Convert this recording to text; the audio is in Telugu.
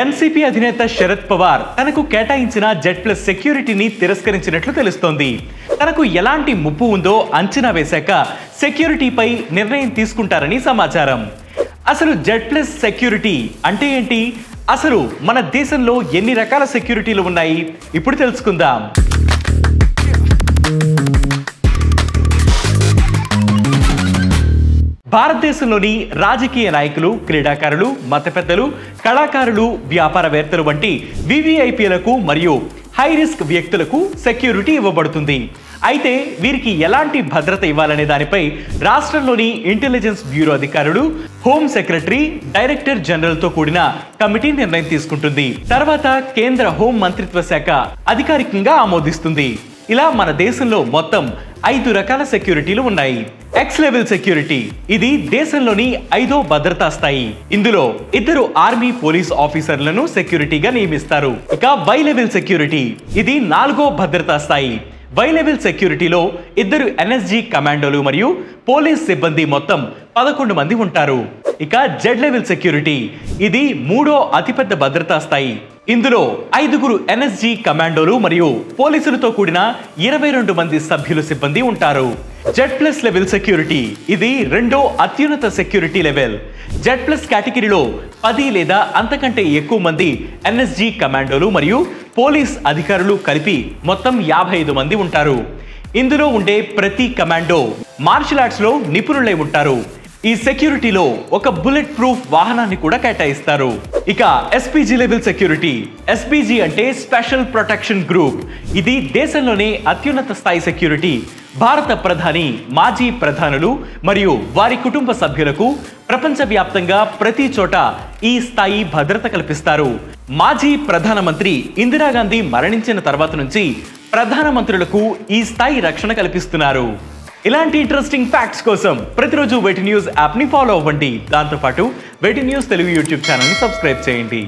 ఎన్సీపీ అధినేత శరద్ పవార్ తనకు కేటాయించిన జెడ్+ సెక్యూరిటీని తిరస్కరించినట్లు తెలుస్తోంది. తనకు ఎలాంటి ముప్పు ఉందో అంచనా వేశాక సెక్యూరిటీపై నిర్ణయం తీసుకుంటారని సమాచారం. అసలు జెడ్+ సెక్యూరిటీ అంటే ఏంటి? అసలు మన దేశంలో ఎన్ని రకాల సెక్యూరిటీలు ఉన్నాయి? ఇప్పుడు తెలుసుకుందాం. భారతదేశంలోని రాజకీయ నాయకులు, క్రీడాకారులు, మత పెద్దలు, కళాకారులు, వ్యాపారవేత్తలు వంటి వివిఐపీలకు మరియు హై రిస్క్ వ్యక్తులకు సెక్యూరిటీ ఇవ్వబడుతుంది. అయితే వీరికి ఎలాంటి భద్రత ఇవ్వాలనే దానిపై రాష్ట్రంలోని ఇంటెలిజెన్స్ బ్యూరో అధికారులు, హోమ్ సెక్రటరీ, డైరెక్టర్ జనరల్తో కూడిన కమిటీ నిర్ణయం తీసుకుంటుంది. తర్వాత కేంద్ర హోం మంత్రిత్వ శాఖ అధికారికంగా ఆమోదిస్తుంది. ఇలా మన దేశంలో మొత్తం 5 రకాల సెక్యూరిటీలు ఉన్నాయి. ఎక్స్ లెవెల్ సెక్యూరిటీ, ఇది దేశంలోని 5వ భద్రతా స్థాయి. ఇందులో 2 ఆర్మీ పోలీస్ ఆఫీసర్లను సెక్యూరిటీగా నియమిస్తారు. ఇక వై లెవెల్ సెక్యూరిటీ, ఇది 4వ భద్రతా స్థాయి. వై లెవెల్ సెక్యూరిటీలో 2 ఎన్ఎస్జీ కమాండోలు మరియు పోలీస్ సిబ్బంది, మొత్తం 11 మంది ఉంటారు. ఇక జెడ్ లెవెల్ సెక్యూరిటీ, ఇది 3వ అతిపెద్ద భద్రతా స్థాయి. ఇందులో 5 ఎన్ఎస్జీ కమాండోలు మరియు పోలీసులతో కూడిన 22 మంది సభ్యులు సిబ్బంది ఉంటారు. జెడ్+ లెవెల్ సెక్యూరిటీ, ఇది 2వ అత్యున్నత సెక్యూరిటీ లెవెల్. జెడ్+ కేటగిరీలో 10 లేదా అంతకంటే ఎక్కువ మంది ఎన్ఎస్జీ కమాండోలు మరియు పోలీస్ అధికారులు కలిపి మొత్తం 55 మంది ఉంటారు. ఇందులో ఉండే ప్రతి కమాండో మార్షల్ ఆర్ట్స్ లో నిపుణులై ఉంటారు. ఈ సెక్యూరిటీలో ఒక బుల్లెట్ ప్రూఫ్ వాహనాన్ని కూడా కేటాయిస్తారు. ఇక ఎస్పీజీ లెవెల్ సెక్యూరిటీ, ఎస్పీజీ అంటే స్పెషల్ ప్రొటెక్షన్ గ్రూప్. ఇది దేశంలోనే అత్యున్నత స్థాయి సెక్యూరిటీ. భారత ప్రధాని, మాజీ ప్రధానులు మరియు వారి కుటుంబ సభ్యులకు ప్రపంచవ్యాప్తంగా ప్రతి చోట ఈ స్థాయి భద్రత కల్పిస్తారు. మాజీ ప్రధానమంత్రి ఇందిరాగాంధీ మరణించిన తర్వాత నుంచి ప్రధానమంత్రులకు ఈ స్థాయి రక్షణ కల్పిస్తున్నారు. ఇలాంటి ఇంట్రెస్టింగ్ ఫ్యాక్ట్స్ కోసం ప్రతిరోజు వెటి న్యూస్ యాప్ని ఫాలో అవ్వండి. దాంతోపాటు వెటి న్యూస్ తెలుగు యూట్యూబ్ ఛానల్ని సబ్స్క్రైబ్ చేయండి.